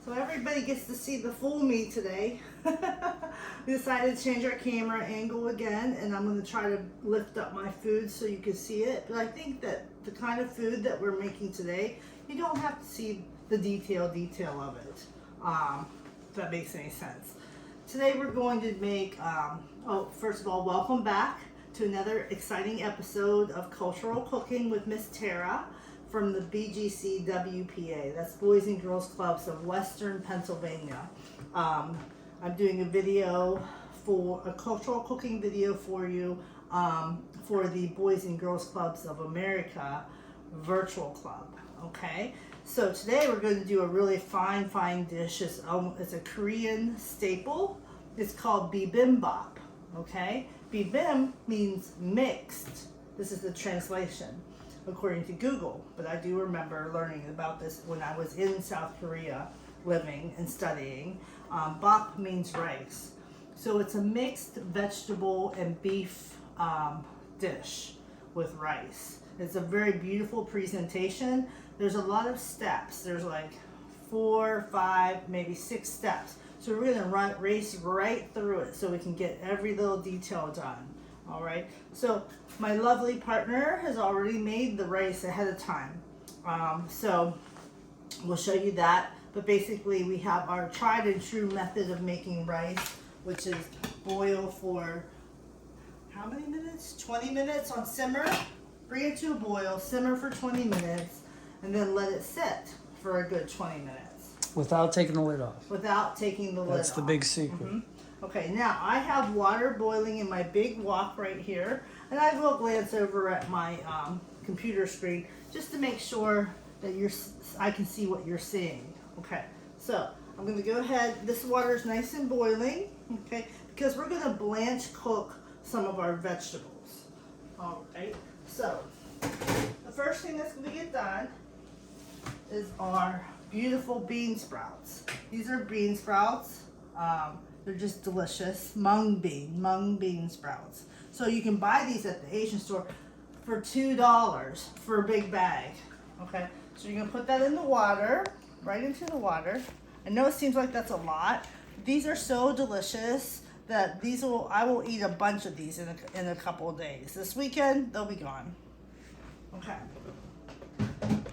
So everybody gets to see the full me today. We decided to change our camera angle again, and I'm going to try to lift up my food so you can see it. But I think that the kind of food that we're making today, you don't have to see the detail of it, if that makes any sense. Today we're going to make, first of all, welcome back to another exciting episode of Cultural Cooking with Miss Terra from the BGC WPA. That's Boys and Girls Clubs of Western Pennsylvania. I'm doing a video for a cultural cooking video for you for the Boys and Girls Clubs of America virtual club. Okay, so today we're going to do a really fine dish. It's a Korean staple. It's called Bibimbap. Okay, Bibim means mixed. This is the translation according to Google, but I do remember learning about this when I was in South Korea living and studying. Bap means rice. So it's a mixed vegetable and beef dish with rice. It's a very beautiful presentation. There's a lot of steps. There's like 4, 5, maybe 6 steps. So we're going to race right through it so we can get every little detail done. All right, so my lovely partner has already made the rice ahead of time. So we'll show you that. But basically we have our tried and true method of making rice, which is boil for how many minutes? 20 minutes on simmer. Bring it to a boil, simmer for 20 minutes, and then let it sit for a good 20 minutes. Without taking the lid off. Without taking the lid off. That's the big secret. Mm-hmm. Okay, now I have water boiling in my big wok right here, and I will glance over at my computer screen just to make sure that I can see what you're seeing. Okay, so I'm going to go ahead. This water is nice and boiling, okay, because we're going to blanch cook some of our vegetables. All right, so the first thing that's going to get done is our beautiful bean sprouts. These are bean sprouts. They're just delicious. Mung bean sprouts. So you can buy these at the Asian store for $2 for a big bag. Okay, so you're gonna put that in the water, right into the water. I know it seems like that's a lot. These are so delicious that I will eat a bunch of these in a couple of days. This weekend, they'll be gone. Okay.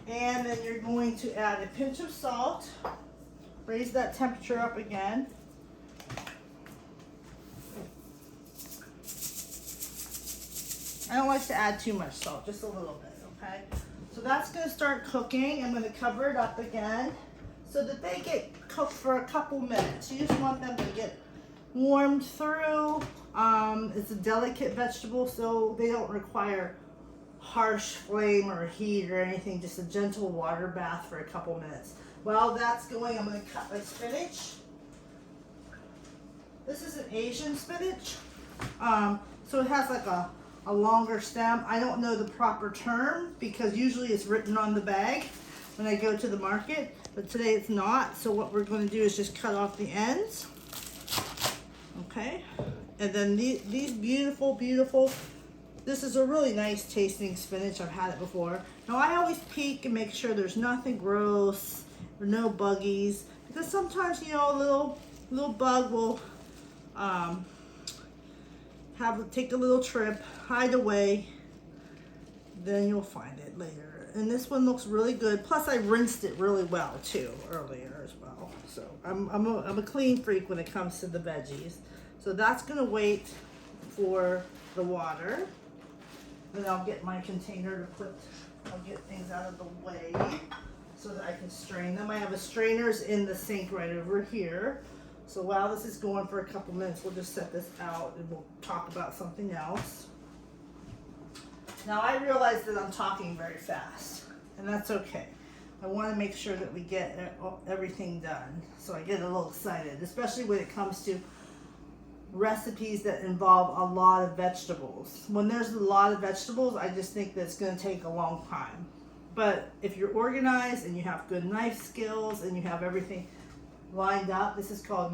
And then you're going to add a pinch of salt. Raise that temperature up again. I don't like to add too much salt, just a little bit, okay? So that's going to start cooking. I'm going to cover it up again so that they get cooked for a couple minutes. You just want them to get warmed through. It's a delicate vegetable, so they don't require harsh flame or heat or anything, just a gentle water bath for a couple minutes. While that's going, I'm going to cut my spinach. This is an Asian spinach, so it has like a longer stem. I don't know the proper term because usually it's written on the bag when I go to the market, but today it's not. So what we're going to do is just cut off the ends. Okay, and then these beautiful, this is a really nice tasting spinach. I've had it before. Now I always peek and make sure there's nothing gross or no buggies, because sometimes, you know, a little bug will take a little trip, hide away, then you'll find it later. And this one looks really good. Plus I rinsed it really well too earlier as well. So I'm a clean freak when it comes to the veggies. So that's gonna wait for the water. Then I'll get my container I'll get things out of the way so that I can strain them. I have a strainers in the sink right over here. So while this is going for a couple minutes, we'll just set this out and we'll talk about something else. Now I realize that I'm talking very fast, and that's okay. I want to make sure that we get everything done. So I get a little excited, especially when it comes to recipes that involve a lot of vegetables. When there's a lot of vegetables, I just think that it's going to take a long time. But if you're organized and you have good knife skills and you have everything lined up, this is called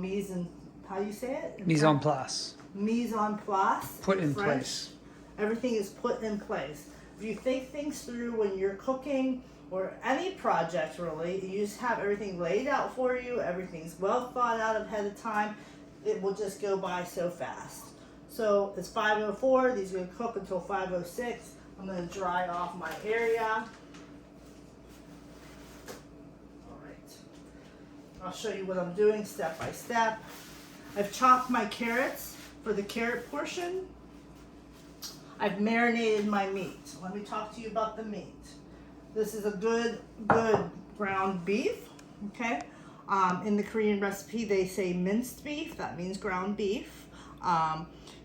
how do you say it? Mise en place. Mise en place. Put in French. place. Everything is put in place. If you think things through when you're cooking or any project really, you just have everything laid out for you, everything's well thought out ahead of time, it will just go by so fast. So it's 5:04, these are going to cook until 5:06. I'm going to dry off my area. Alright, I'll show you what I'm doing step by step. I've chopped my carrots for the carrot portion. I've marinated my meat. Let me talk to you about the meat. This is a good ground beef, okay? In the Korean recipe, they say minced beef. That means ground beef.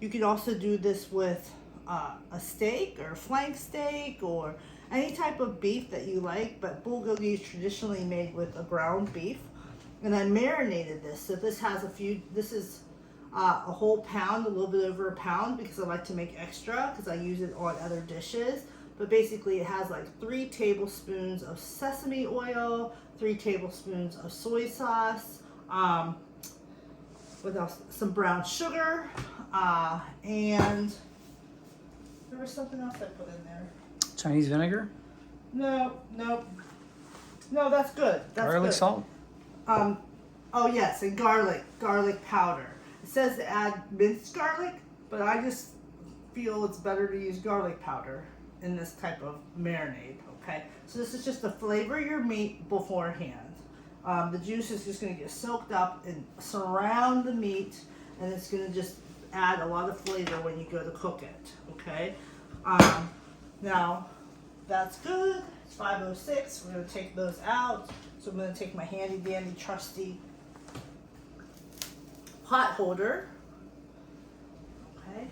You could also do this with a steak or a flank steak or any type of beef that you like, but bulgogi is traditionally made with a ground beef. And I marinated this. So this has this is a whole pound, a little bit over a pound, because I like to make extra because I use it on other dishes. But basically it has like 3 tablespoons of sesame oil, 3 tablespoons of soy sauce, what else? Some brown sugar, and there was something else I put in there. Chinese vinegar? No, that's good. That's Garlic good. salt? Oh yes, and garlic powder. It says to add minced garlic, but I just feel it's better to use garlic powder in this type of marinade, okay? So this is just to flavor your meat beforehand. The juice is just going to get soaked up and surround the meat, and it's going to just add a lot of flavor when you go to cook it, okay? Now, that's good. It's 5:06. We're going to take those out. So I'm going to take my handy dandy trusty pot holder, okay?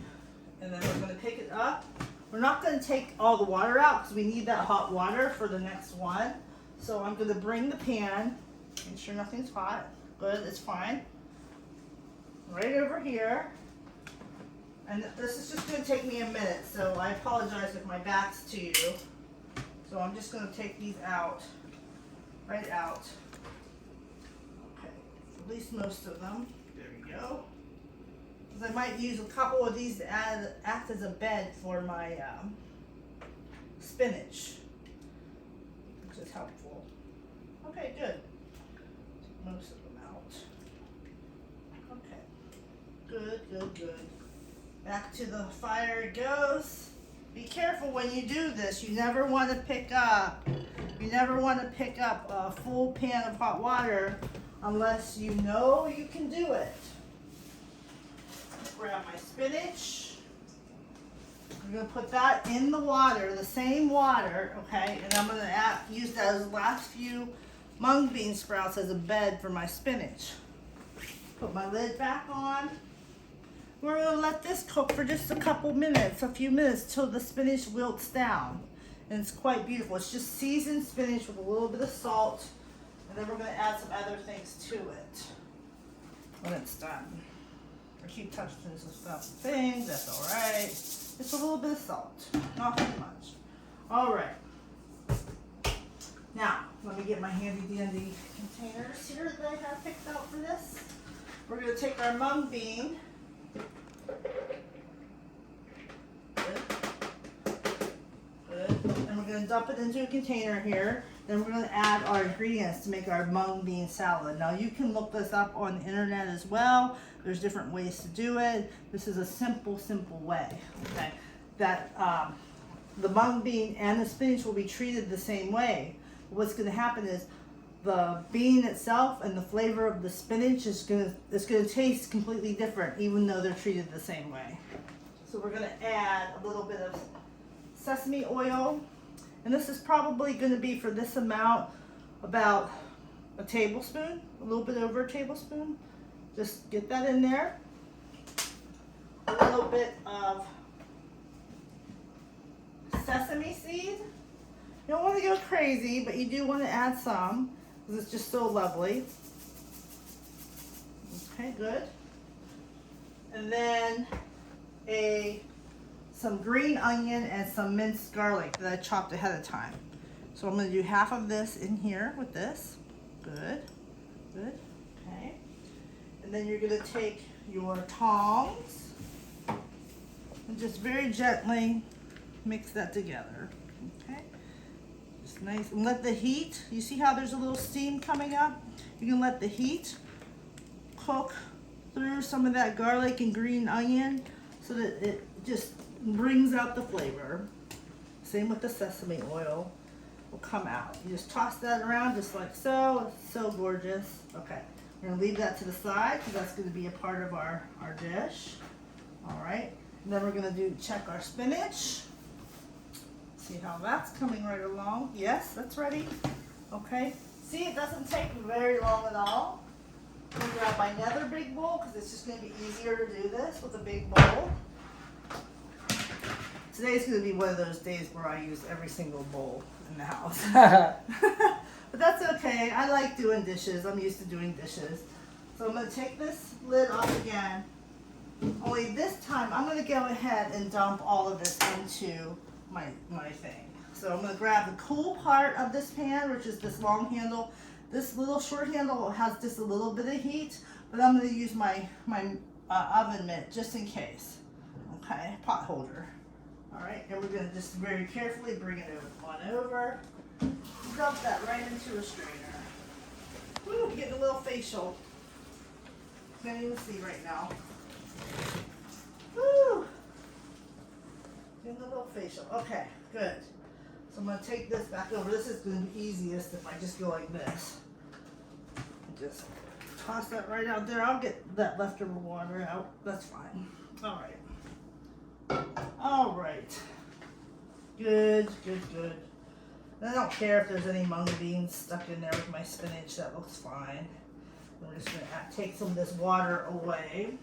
And then we're going to pick it up. We're not going to take all the water out because we need that hot water for the next one. So I'm going to bring the pan, make sure nothing's hot. Good, it's fine. Right over here. And this is just going to take me a minute, so I apologize if my back's to you. So I'm just going to take these out, right out. Okay, at least most of them. There we go. Because I might use a couple of these to act as a bed for my spinach, which is helpful. Okay, good. Take most of them out. Okay, good. Back to the fire it goes. Be careful when you do this. You never want to pick up a full pan of hot water unless you know you can do it. Grab my spinach. I'm going to put that in the water, the same water, okay? And I'm going to use those last few mung bean sprouts as a bed for my spinach. Put my lid back on. We're going to let this cook for just a few minutes till the spinach wilts down. And it's quite beautiful. It's just seasoned spinach with a little bit of salt. And then we're going to add some other things to it when it's done. I keep touching some stuff and things, that's alright. Just a little bit of salt, not too much. Alright. Now, let me get my handy dandy containers here that I have picked out for this. We're going to take our mung bean. Good. And we're going to dump it into a container here. Then we're going to add our ingredients to make our mung bean salad. Now you can look this up on the internet as well. There's different ways to do it. This is a simple way. Okay, that the mung bean and the spinach will be treated the same way. What's going to happen is the bean itself and the flavor of the spinach is going to taste completely different, even though they're treated the same way. So we're going to add a little bit of sesame oil. And this is probably going to be, for this amount, about a tablespoon, a little bit over a tablespoon. Just get that in there. A little bit of sesame seed. You don't want to go crazy, but you do want to add some because it's just so lovely. Okay, good. And then some green onion and some minced garlic that I chopped ahead of time. So I'm going to do half of this in here with this. Good. Okay. And then you're going to take your tongs and just very gently mix that together. Okay. Just nice. And let the heat, you see how there's a little steam coming up? You can let the heat cook through some of that garlic and green onion so that it just brings out the flavor. Same with the sesame oil will come out. You just toss that around just like so. It's so gorgeous. Okay, we're gonna leave that to the side because that's gonna be a part of our dish. All right, and then we're gonna check our spinach. See how that's coming right along. Yes, that's ready. Okay, see, it doesn't take very long at all. I'm gonna grab my another big bowl because it's just gonna be easier to do this with a big bowl. Today's gonna be one of those days where I use every single bowl in the house. But that's okay. I like doing dishes. I'm used to doing dishes. So I'm gonna take this lid off again. Only this time I'm gonna go ahead and dump all of this into my thing. So I'm gonna grab the cool part of this pan, which is this long handle. This little short handle has just a little bit of heat, but I'm gonna use my oven mitt just in case. Okay, pot holder. All right, and we're gonna just very carefully bring it on over. Dump that right into a strainer. Woo, getting a little facial. Can't even see right now. Woo! Getting a little facial. Okay, good. So I'm gonna take this back over. This is gonna be easiest if I just go like this. Just toss that right out there. I'll get that leftover water out. That's fine. All right. All right. Good, good, good. And I don't care if there's any mung beans stuck in there with my spinach. That looks fine. We're just gonna take some of this water away.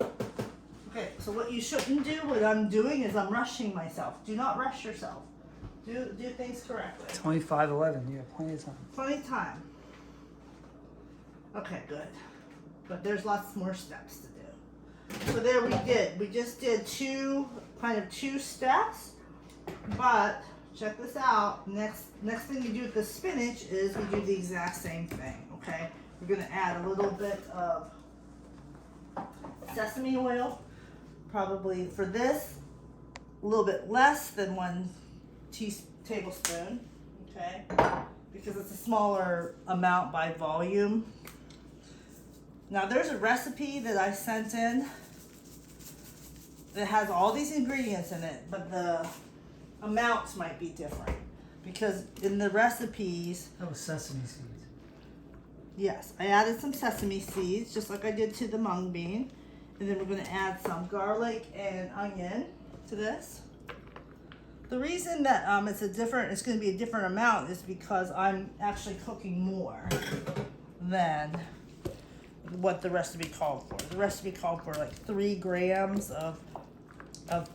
Okay, so what you shouldn't do, what I'm doing is I'm rushing myself. Do not rush yourself. Do things correctly. It's only 5:11. You have plenty of time. Plenty of time. Okay, good. But there's lots more steps to do. So there we did. We just did two steps. But check this out. Next thing you do with the spinach is we do the exact same thing. Okay, we're gonna add a little bit of sesame oil. Probably for this, a little bit less than 1 tablespoon, okay? Because it's a smaller amount by volume. Now there's a recipe that I sent in that has all these ingredients in it, but the amounts might be different. Because in the recipes... That was sesame seeds. Yes, I added some sesame seeds, just like I did to the mung bean. And then we're going to add some garlic and onion to this. The reason that it's going to be a different amount is because I'm actually cooking more than what the recipe called for. The recipe called for like 3 grams of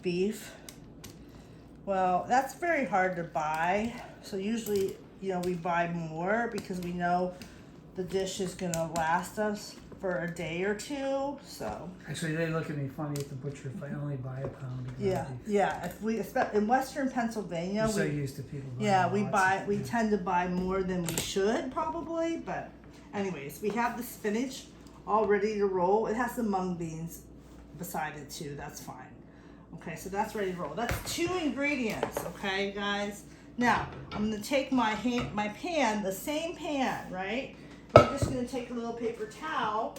beef. Well, that's very hard to buy. So usually, we buy more because we know the dish is going to last us for a day or two. So Actually, they look at me funny at the butcher if I only buy a pound of yeah, beef. yeah. If we in Western Pennsylvania, I'm so used to people buying we tend to buy more than we should probably. But anyways, we have the spinach all ready to roll. It has some mung beans beside it too. That's fine. Okay, so that's ready to roll. That's 2 ingredients. Okay, guys. Now I'm gonna take my pan, the same pan, right? We're just going to take a little paper towel,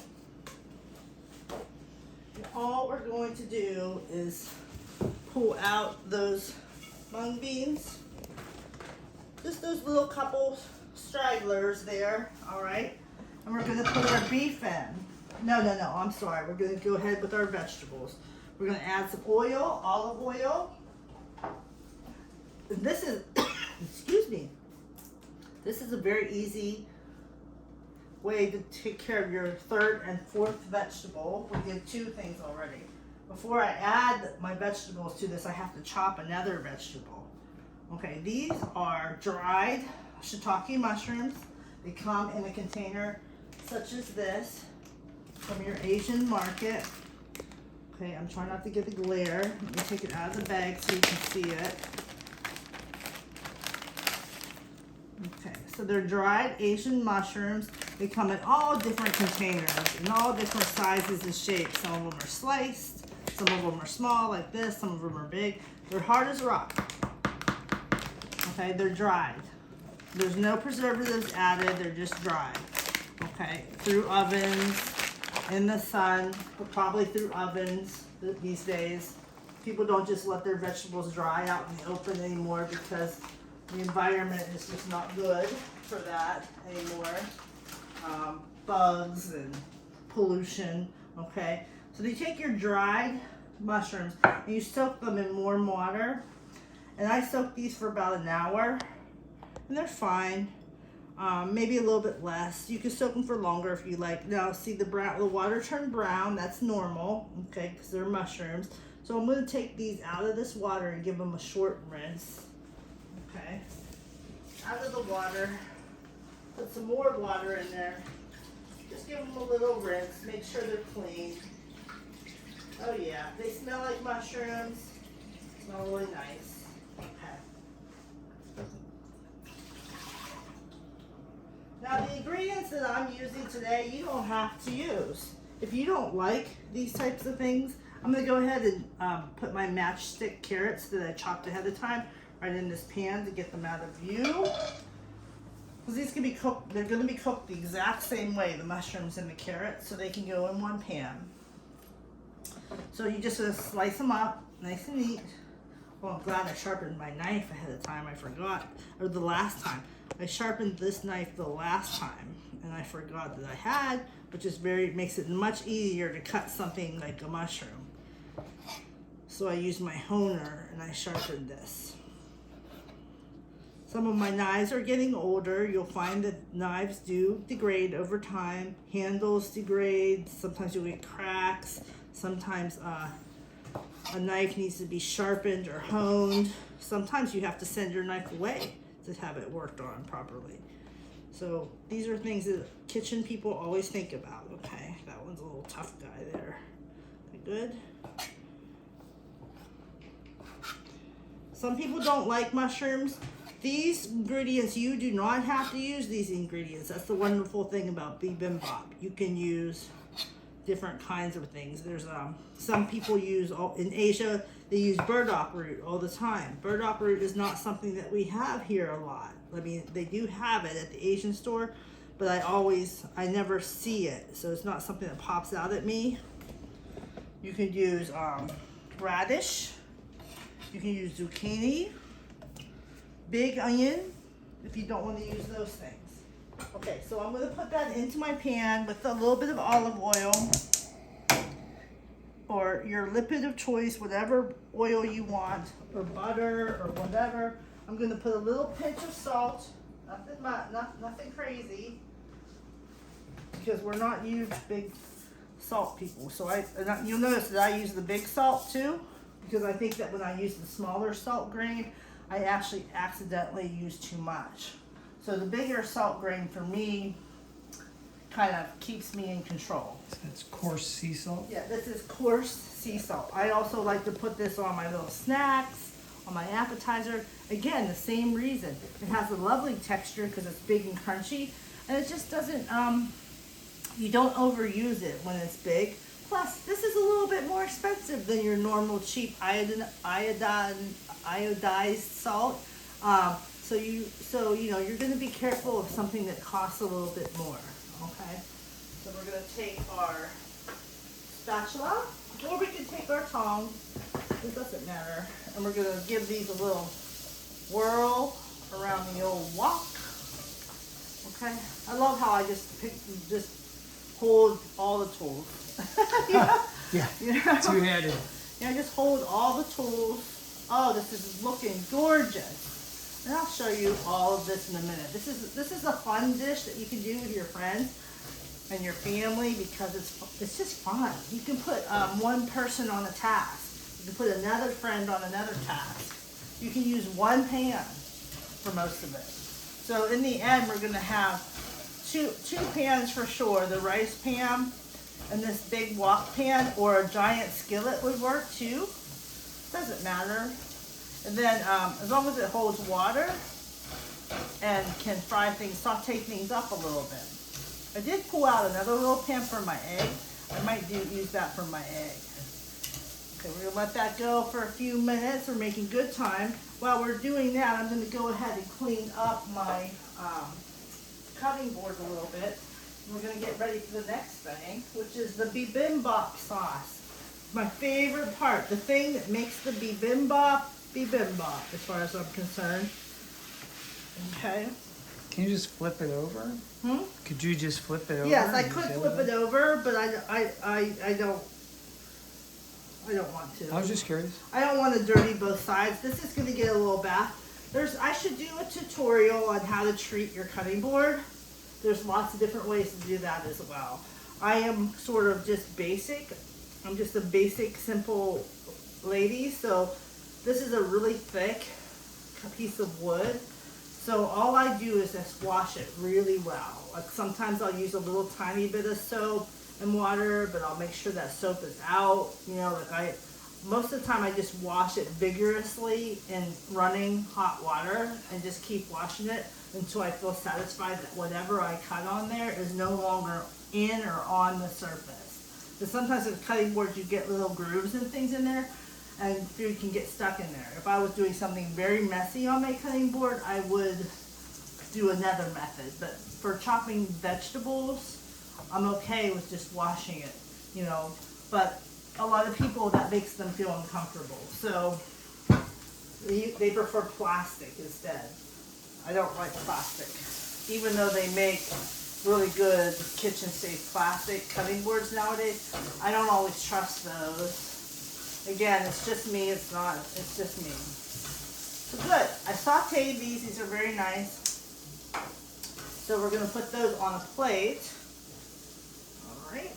and all we're going to do is pull out those mung beans, just those little couple stragglers there, all right? And we're going to put our beef in. No, I'm sorry. We're going to go ahead with our vegetables. We're going to add some oil, olive oil. This is, excuse me, this is a very easy way to take care of your 3rd and 4th vegetable. We did 2 things already. Before I add my vegetables to this, I have to chop another vegetable. Okay, these are dried shiitake mushrooms. They come in a container such as this from your Asian market. Okay, I'm trying not to get the glare. Let me take it out of the bag so you can see it. Okay, so they're dried Asian mushrooms. They come in all different containers, in all different sizes and shapes. Some of them are sliced, Some of them are small like this, some of them are big. They're hard as rock. Okay, they're dried. There's no preservatives added, they're just dried. Okay, through ovens, in the sun, but probably through ovens these days. People don't just let their vegetables dry out in the open anymore because the environment is just not good for that anymore. Bugs and pollution, okay? So you take your dried mushrooms and you soak them in warm water. And I soak these for about an hour and they're fine. Maybe a little bit less. You can soak them for longer if you like. Now see the water turned brown, that's normal, okay, because they're mushrooms. So I'm going to take these out of this water and give them a short rinse. Okay, out of the water, put some more water in there. Just give them a little rinse, make sure they're clean. Oh yeah, they smell like mushrooms. Smell really nice. Okay. Now the ingredients that I'm using today, you don't have to use. If you don't like these types of things, I'm going to go ahead and put my matchstick carrots that I chopped ahead of time right in this pan to get them out of view. Because these can be cooked, they're going to be cooked the exact same way, the mushrooms and the carrots, so they can go in one pan. So you just going to slice them up nice and neat. Well, I'm glad I sharpened my knife ahead of time. I forgot, or the last time. I sharpened this knife the last time, and I forgot that I had, which is makes it much easier to cut something like a mushroom. So I used my honer and I sharpened this. Some of my knives are getting older. You'll find that knives do degrade over time. Handles degrade. Sometimes you'll get cracks. Sometimes a knife needs to be sharpened or honed. Sometimes you have to send your knife away to have it worked on properly. So these are things that kitchen people always think about. Okay, that one's a little tough guy there. Okay, good. Some people don't like mushrooms. These ingredients, you do not have to use these ingredients. That's the wonderful thing about Bibimbap. You can use different kinds of things. There's some people use, in Asia, they use burdock root all the time. Burdock root is not something that we have here a lot. I mean, they do have it at the Asian store, but I never see it. So it's not something that pops out at me. You can use radish. You can use zucchini, big onion, if you don't want to use those things. Okay, so I'm going to put that into my pan with a little bit of olive oil or your lipid of choice, whatever oil you want, or butter or whatever. I'm going to put a little pinch of salt, nothing crazy, because we're not huge big salt people. So you'll notice that I use the big salt too, because I think that when I use the smaller salt grain, I actually accidentally use too much. So the bigger salt grain for me kind of keeps me in control. That's coarse sea salt? Yeah, this is coarse sea salt. I also like to put this on my little snacks, on my appetizer. Again, the same reason. It has a lovely texture because it's big and crunchy, and it just doesn't, you don't overuse it when it's big. Plus, this is a little bit more expensive than your normal cheap iodized salt. So you know, you're going to be careful of something that costs a little bit more. Okay, so we're going to take our spatula, or we can take our tongs. It doesn't matter. And we're going to give these a little whirl around the old wok. Okay, I love how I just hold all the tools. Yeah, two-handed. Yeah, just hold all the tools. Oh, this is looking gorgeous. And I'll show you all of this in a minute. This is a fun dish that you can do with your friends and your family because it's just fun. You can put one person on a task. You can put another friend on another task. You can use one pan for most of it. So in the end, we're going to have two pans for sure. The rice pan and this big wok pan, or a giant skillet would work too. Doesn't matter. And then as long as it holds water and can fry things, saute things up a little bit. I did pull out another little pan for my egg. I might use that for my egg. So we're gonna let that go for a few minutes. We're making good time. While we're doing that, I'm gonna go ahead and clean up my cutting board a little bit. We're gonna get ready for the next thing, which is the bibimbap sauce. My favorite part, the thing that makes the bibimbap, as far as I'm concerned. Okay. Can you just flip it over? Could you just flip it over? Yes, I could flip it over, but I don't want to. I was just curious. I don't want to dirty both sides. This is going to get a little bath. I should do a tutorial on how to treat your cutting board. There's lots of different ways to do that as well. I am sort of just basic. I'm just a basic, simple lady. So this is a really thick piece of wood. So all I do is just wash it really well. Like sometimes I'll use a little tiny bit of soap and water, but I'll make sure that soap is out. You know, like most of the time I just wash it vigorously in running hot water and just keep washing it until I feel satisfied that whatever I cut on there is no longer in or on the surface. But sometimes with cutting boards you get little grooves and things in there, and food can get stuck in there. If I was doing something very messy on my cutting board, I would do another method. But for chopping vegetables, I'm okay with just washing it, you know. But a lot of people, that makes them feel uncomfortable. So they prefer plastic instead. I don't like plastic. Even though they make really good kitchen safe plastic cutting boards nowadays, I don't always trust those. Again, it's just me, it's just me. So good, I sauteed these are very nice. So we're gonna put those on a plate. All right.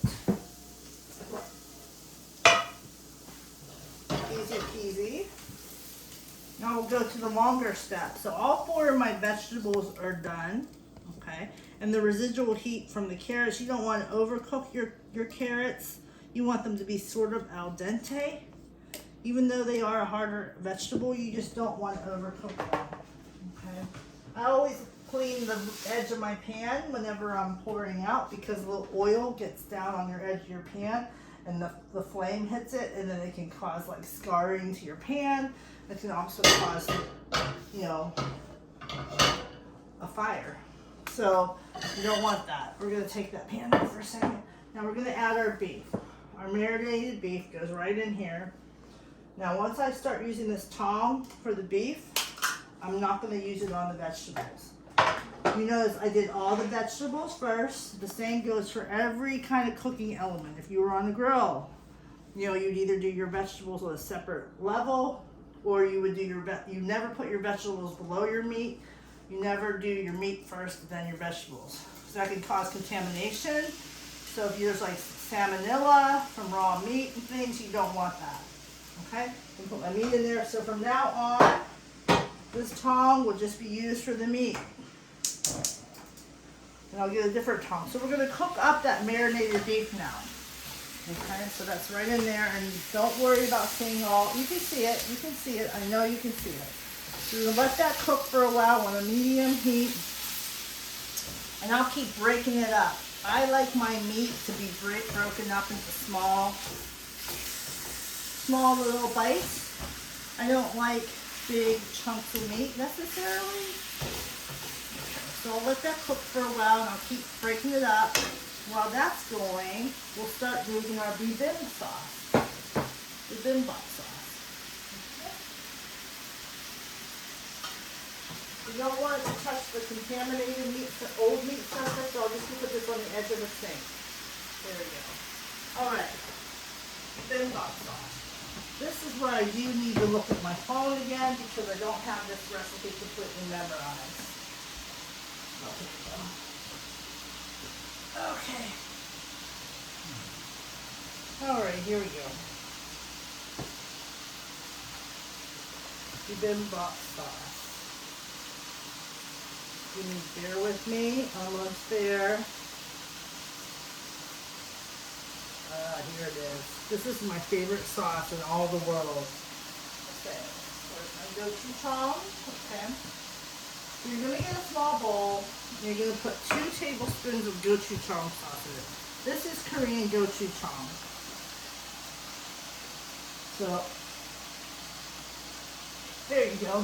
Easy peasy. Now we'll go to the longer step. So all 4 of my vegetables are done, okay? And the residual heat from the carrots, you don't want to overcook your carrots. You want them to be sort of al dente. Even though they are a harder vegetable, you just don't want to overcook them, okay? I always clean the edge of my pan whenever I'm pouring out because a little oil gets down on your edge of your pan and the flame hits it, and then it can cause like scarring to your pan. It can also cause, you know, a fire. So you don't want that. We're gonna take that pan out for a second. Now we're gonna add our beef. Our marinated beef goes right in here. Now once I start using this tong for the beef, I'm not going to use it on the vegetables. You notice I did all the vegetables first. The same goes for every kind of cooking element. If you were on the grill, you know, you'd either do your vegetables on a separate level, or you would do you never put your vegetables below your meat. You never do your meat first and then your vegetables. So that can cause contamination. So if there's like salmonella from raw meat and things, you don't want that. Okay, I'm put my meat in there. So from now on, this tong will just be used for the meat. And I'll get a different tong. So we're going to cook up that marinated beef now. Okay, so that's right in there. And don't worry about seeing all. You can see it. You can see it. I know you can see it. So we're going to let that cook for a while on a medium heat. And I'll keep breaking it up. I like my meat to be broken up into small little bites. I don't like big chunks of meat necessarily. So I'll let that cook for a while and I'll keep breaking it up. While that's going, we'll start moving our bibimbap sauce. Bibimbap sauce. Okay. You don't want it to touch the contaminated meat, the old meat surface, so I'll just put this on the edge of the sink. There we go. Alright. Bibimbap sauce. This is where I do need to look at my phone again because I don't have this recipe completely memorized. Okay. Alright, here we go. Bibimbap sauce. Bear with me, almost there. Here it is. This is my favorite sauce in all the world. Okay, where's my gochujang? Okay. So you're going to get a small bowl, and you're going to put 2 tablespoons of gochujang sauce in it. This is Korean gochujang. So So, there you go.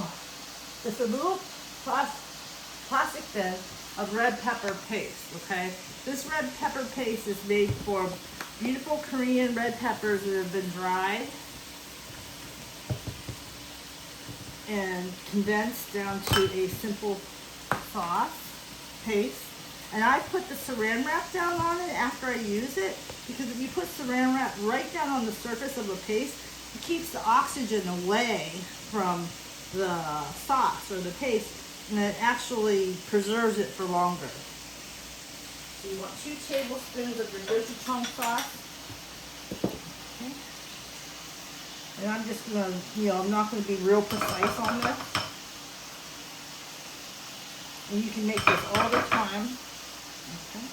It's a little plastic bin of red pepper paste, okay? This red pepper paste is made for beautiful Korean red peppers that have been dried and condensed down to a simple sauce paste. And I put the saran wrap down on it after I use it, because if you put saran wrap right down on the surface of a paste, it keeps the oxygen away from the sauce or the paste, and it actually preserves it for longer. So you want 2 tablespoons of your gochujang sauce. Okay. And I'm just gonna, I'm not gonna be real precise on this. And you can make this all the time. Okay.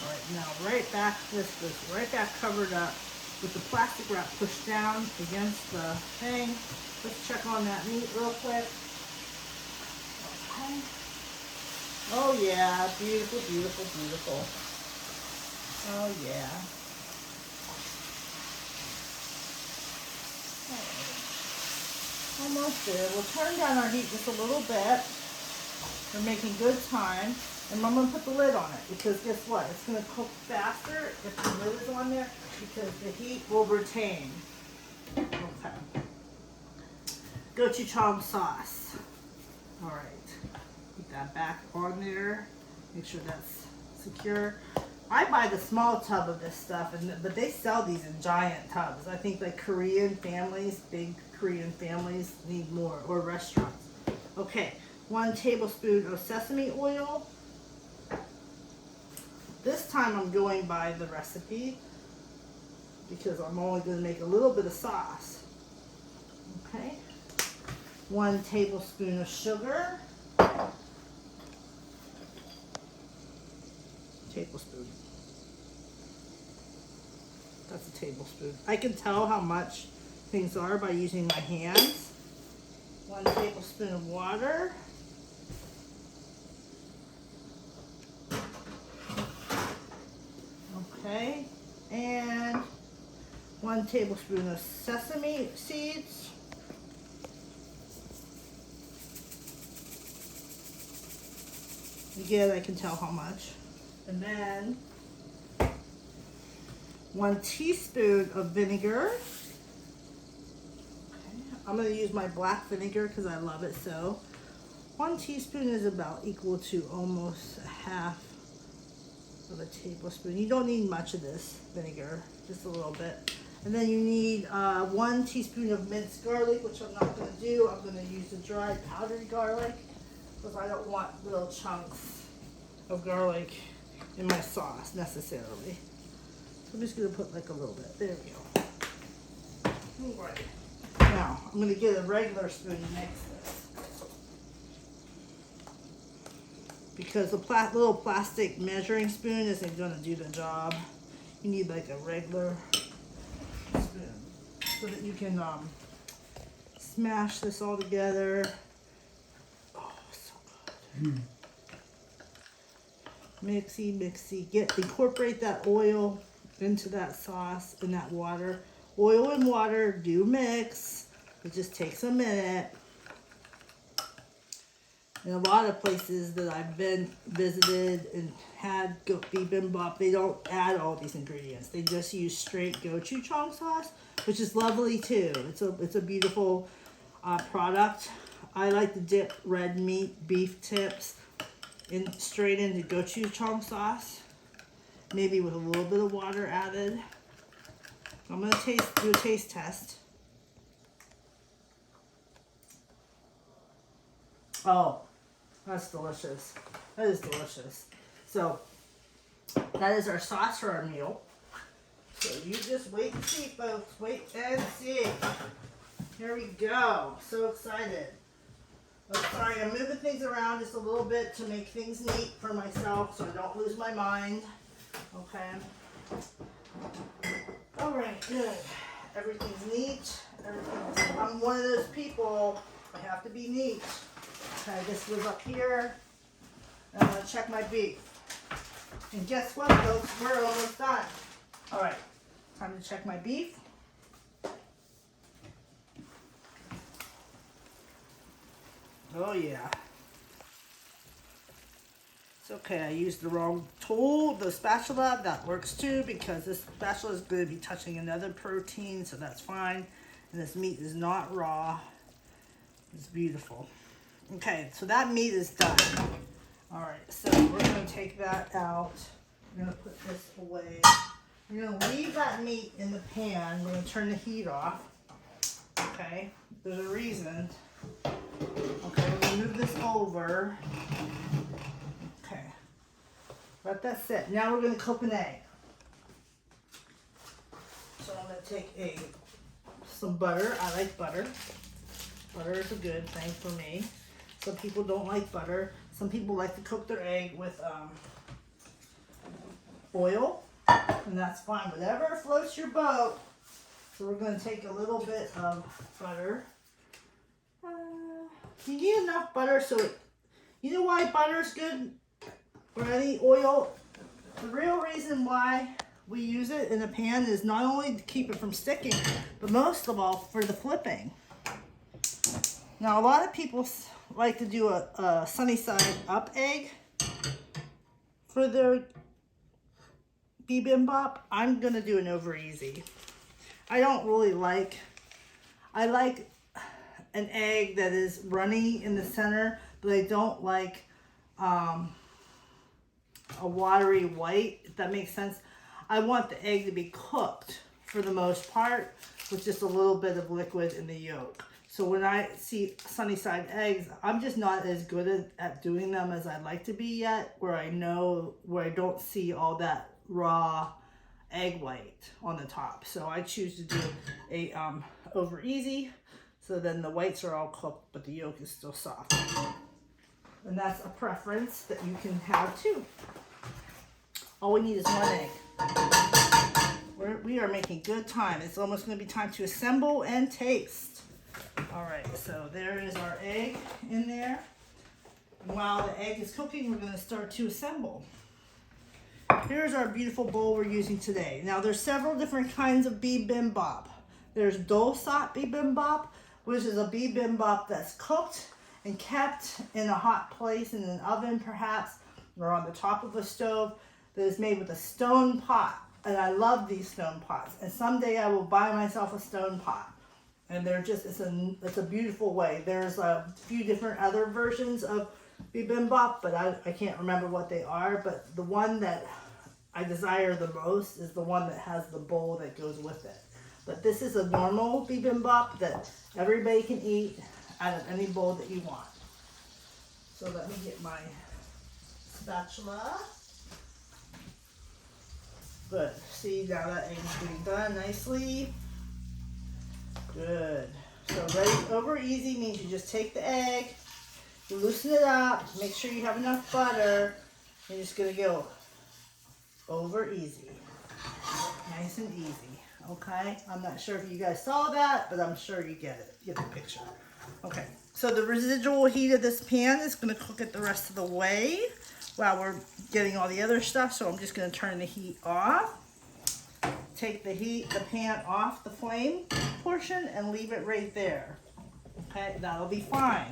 All right, now this goes right back covered up with the plastic wrap pushed down against the thing. Let's check on that meat real quick. Okay. Oh yeah, beautiful, beautiful, beautiful. Oh yeah. All right. Almost there. We'll turn down our heat just a little bit. We're making good time. And I'm going to put the lid on it, because guess what? It's going to cook faster if the lid is on there, because the heat will retain. Okay. Gochujang sauce. All right. Put that back on there. Make sure that's secure. I buy the small tub of this stuff, but they sell these in giant tubs. I think like Korean families, big Korean families need more, or restaurants. Okay. 1 tablespoon of sesame oil. This time I'm going by the recipe, because I'm only going to make a little bit of sauce. Okay. 1 tablespoon of sugar. Tablespoon. That's a tablespoon. I can tell how much things are by using my hands. 1 tablespoon of water. Okay, and 1 tablespoon of sesame seeds. Again, I can tell how much. And then 1 teaspoon of vinegar. Okay. I'm going to use my black vinegar because I love it so. 1 teaspoon is about equal to almost a half of a tablespoon. You don't need much of this vinegar, just a little bit. And then you need 1 teaspoon of minced garlic, which I'm not going to do. I'm going to use the dried powdered garlic, because I don't want little chunks of garlic in my sauce necessarily. So I'm just going to put like a little bit. There we go. All right. Now I'm going to get a regular spoon to mix this, because the little plastic measuring spoon isn't going to do the job. You need like a regular spoon so that you can smash this all together. Oh, so good. Mixy, mixy. Incorporate that oil into that sauce and that water. Oil and water do mix. It just takes a minute. In a lot of places that I've visited and had Bibimbap, they don't add all these ingredients. They just use straight gochujang sauce, which is lovely too. It's a beautiful product. I like to dip red meat, beef tips, straight into gochujang sauce, maybe with a little bit of water added. I'm gonna do a taste test. Oh. That's delicious. That is delicious. So, that is our sauce for our meal. So, you just wait and see, folks. Wait and see. Here we go. So excited. Oh, sorry, I'm moving things around just a little bit to make things neat for myself so I don't lose my mind. Okay. All right, good. Everything's neat. I'm one of those people. I have to be neat. Okay, this was up here. I'm going to check my beef. And guess what, folks? We're almost done. All right, time to check my beef. Oh yeah. It's okay, I used the wrong tool, the spatula. That works too because this spatula is going to be touching another protein, so that's fine. And this meat is not raw. It's beautiful. Okay, so that meat is done. All right, so we're going to take that out. We're going to put this away. We're going to leave that meat in the pan. We're going to turn the heat off. Okay, there's a reason. Okay, we're going to move this over. Okay, let that sit. Now we're going to cook an egg. So I'm going to take some butter. I like butter. Butter is a good thing for me. Some people don't like butter. Some people like to cook their egg with oil, and that's fine. Whatever floats your boat. So we're going to take a little bit of butter. You need enough butter so you know why butter is good or any oil? The real reason why we use it in a pan is not only to keep it from sticking, but most of all for the flipping. Now a lot of people like to do a sunny side up egg for their bibimbap. I'm gonna do an over easy. I don't really like, I like an egg that is runny in the center, but I don't like a watery white, if that makes sense. I want the egg to be cooked for the most part with just a little bit of liquid in the yolk. So when I see sunny side eggs, I'm just not as good at doing them as I'd like to be yet, where I don't see all that raw egg white on the top. So I choose to do a over easy, so then the whites are all cooked, but the yolk is still soft. And that's a preference that you can have too. All we need is one egg. We are making good time. It's almost going to be time to assemble and taste. All right, so there is our egg in there. And while the egg is cooking, we're going to start to assemble. Here's our beautiful bowl we're using today. Now there's several different kinds of bibimbap. There's dosat bibimbap, which is a bibimbap that's cooked and kept in a hot place in an oven perhaps, or on the top of a stove, that is made with a stone pot. And I love these stone pots. And someday I will buy myself a stone pot. And they're just, it's a beautiful way. There's a few different other versions of bibimbap, but I can't remember what they are. But the one that I desire the most is the one that has the bowl that goes with it. But this is a normal bibimbap that everybody can eat out of any bowl that you want. So let me get my spatula. Good. See, now that egg is getting done nicely. Good. So ready over easy means you just take the egg, you loosen it up, make sure you have enough butter. You're just going to go over easy. Nice and easy. Okay? I'm not sure if you guys saw that, but I'm sure you get it. Get the picture. Okay. So the residual heat of this pan is going to cook it the rest of the way while we're getting all the other stuff. So I'm just going to turn the heat off. Take the pan off the flame portion and leave it right there. Okay, that'll be fine.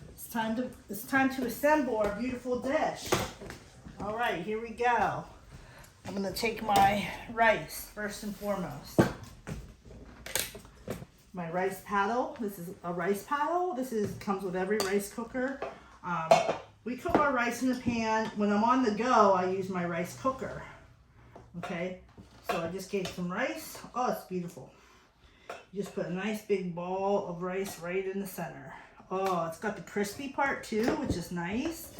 It's time to assemble our beautiful dish. All right, here we go. I'm gonna take my rice first and foremost. My rice paddle. This is a rice paddle. Comes with every rice cooker. We cook our rice in a pan. When I'm on the go, I use my rice cooker. Okay. So I just gave some rice. Oh, it's beautiful. You just put a nice big ball of rice right in the center. Oh, it's got the crispy part too, which is nice.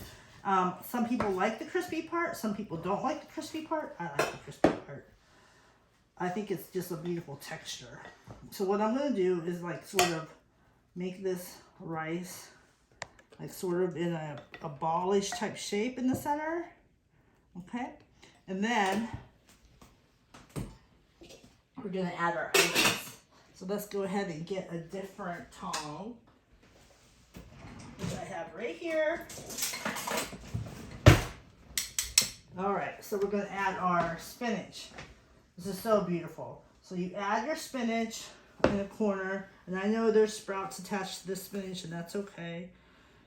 Some people like the crispy part. Some people don't like the crispy part. I like the crispy part. I think it's just a beautiful texture. So what I'm going to do is like sort of make this rice like sort of in a ballish type shape in the center. Okay. And then we're going to add our ice. So let's go ahead and get a different tong, which I have right here. All right, so we're going to add our spinach. This is so beautiful. So you add your spinach in the corner, and I know there's sprouts attached to this spinach, and that's okay.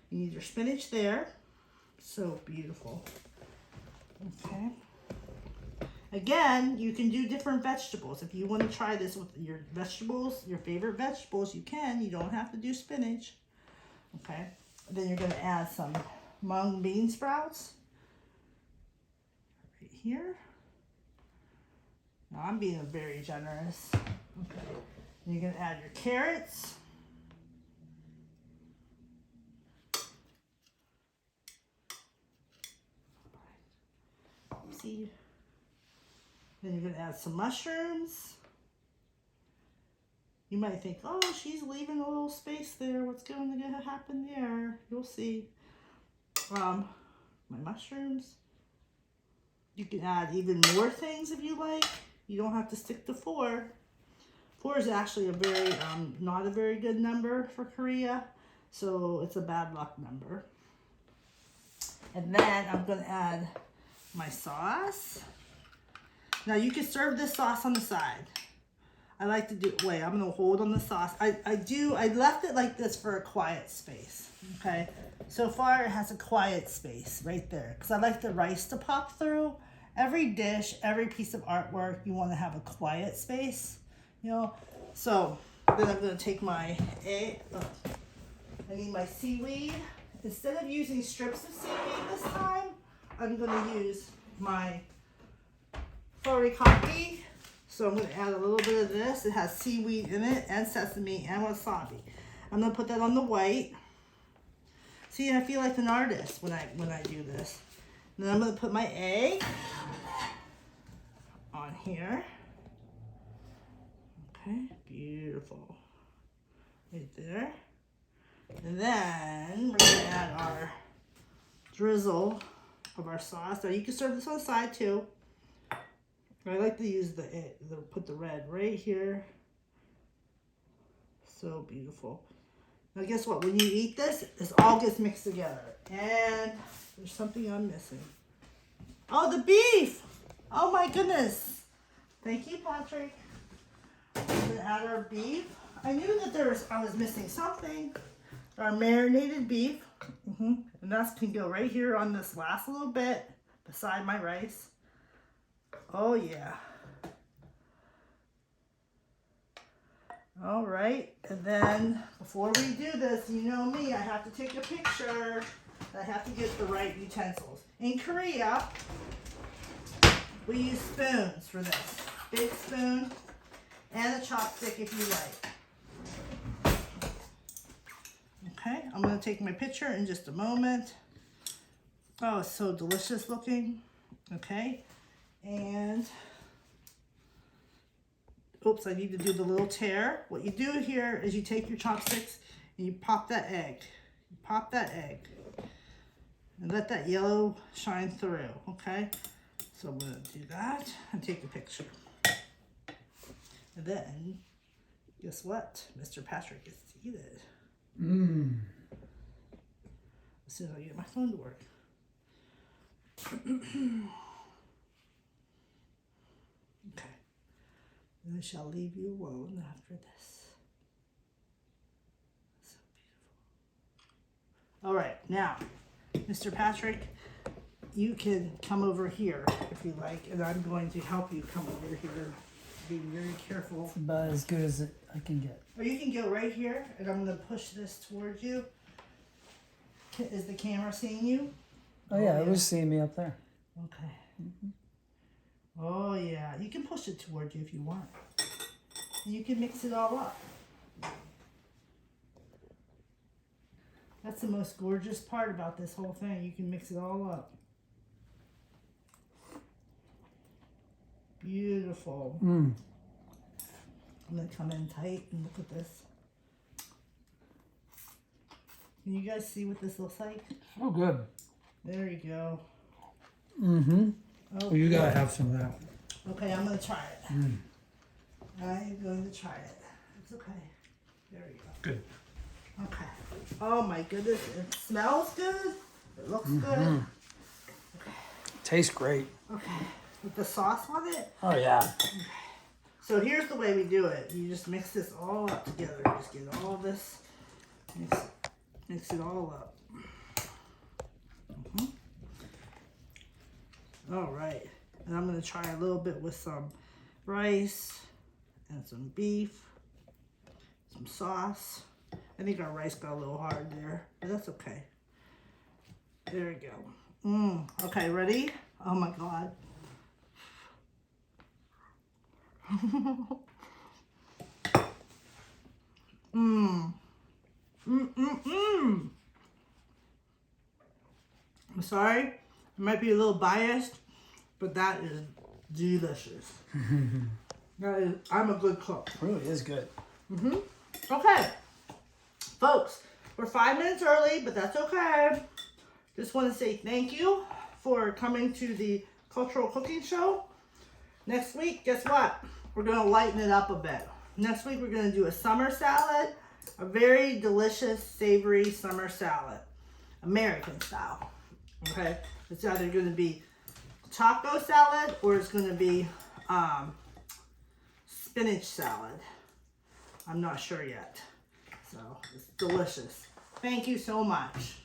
You need your spinach there. So beautiful. Okay. Again, you can do different vegetables. If you want to try this with your vegetables, your favorite vegetables, you can. You don't have to do spinach. Okay. Then you're going to add some mung bean sprouts. Right here. Now I'm being very generous. Okay. And you're going to add your carrots. See. Then you're going to add some mushrooms. You might think, oh, she's leaving a little space there. What's going to happen there? You'll see. My mushrooms. You can add even more things if you like. You don't have to stick to 4. 4 is actually a very, not a very good number for Korea. So it's a bad luck number. And then I'm going to add my sauce. Now you can serve this sauce on the side. I like to do, wait, I'm going to hold on the sauce. I left it like this for a quiet space. Okay. So far it has a quiet space right there. Because I like the rice to pop through. Every dish, every piece of artwork, you want to have a quiet space. You know. So then I'm going to take my egg. I need my seaweed. Instead of using strips of seaweed this time, I'm going to use my Shiitake. So I'm going to add a little bit of this. It has seaweed in it and sesame and wasabi. I'm going to put that on the white. See, I feel like an artist when I do this. And then I'm going to put my egg on here. Okay, beautiful. Right there. And then we're going to add our drizzle of our sauce. Now you can serve this on the side too. I like to use put the red right here. So beautiful. Now guess what? When you eat this, this all gets mixed together. And there's something I'm missing. Oh, the beef! Oh my goodness. Thank you, Patrick. We're going to add our beef. I knew that I was missing something. Our marinated beef. And that can go right here on this last little bit beside my rice. Oh yeah. All right, and then before we do this, you know me, I have to take a picture. I have to get the right utensils. In Korea, we use spoons for this. Big spoon and a chopstick if you like. Okay, I'm gonna take my picture in just a moment. Oh, it's so delicious looking. Okay. And, oops, I need to do the little tear. What you do here is you take your chopsticks and you pop that egg. You pop that egg. And let that yellow shine through, okay? So I'm going to do that and take a picture. And then, guess what? Mr. Patrick gets to eat it. As soon as I get my phone to work. Okay, and I shall leave you alone after this. So beautiful. All right, now, Mr. Patrick, you can come over here if you like, and I'm going to help you come over here. Be very careful. It's about as good as I can get. Or you can go right here, and I'm going to push this towards you. Is the camera seeing you? Oh yeah, it was seeing me up there. Okay. Oh yeah, you can push it toward you if you want. You can mix it all up. That's the most gorgeous part about this whole thing. You can mix it all up. Beautiful. I'm gonna come in tight and look at this. Can you guys see what this looks like? Oh, good. There you go. Well, you gotta have some of that. Okay, I'm gonna try it. I'm going to try it. It's okay. There you go. Good. Okay. Oh my goodness, it smells good. It looks good. Okay. Tastes great. Okay. With the sauce on it? Oh yeah. Okay. So here's the way we do it. You just mix this all up together. Just get all this mixed. Mix it all up. All right, and I'm gonna try a little bit with some rice and some beef, some sauce. I think our rice got a little hard there, but that's okay. There we go. Okay, ready? Oh my God. I'm sorry, I might be a little biased, but that is delicious. I'm a good cook. It really is good. Okay, folks, we're 5 minutes early, but that's okay. Just want to say thank you for coming to the Cultural Cooking Show. Next week, guess what? We're going to lighten it up a bit. Next week, we're going to do a summer salad, a very delicious, savory summer salad, American style. Okay, it's either going to be taco salad or it's going to be spinach salad. I'm not sure yet. So it's delicious. Thank you so much.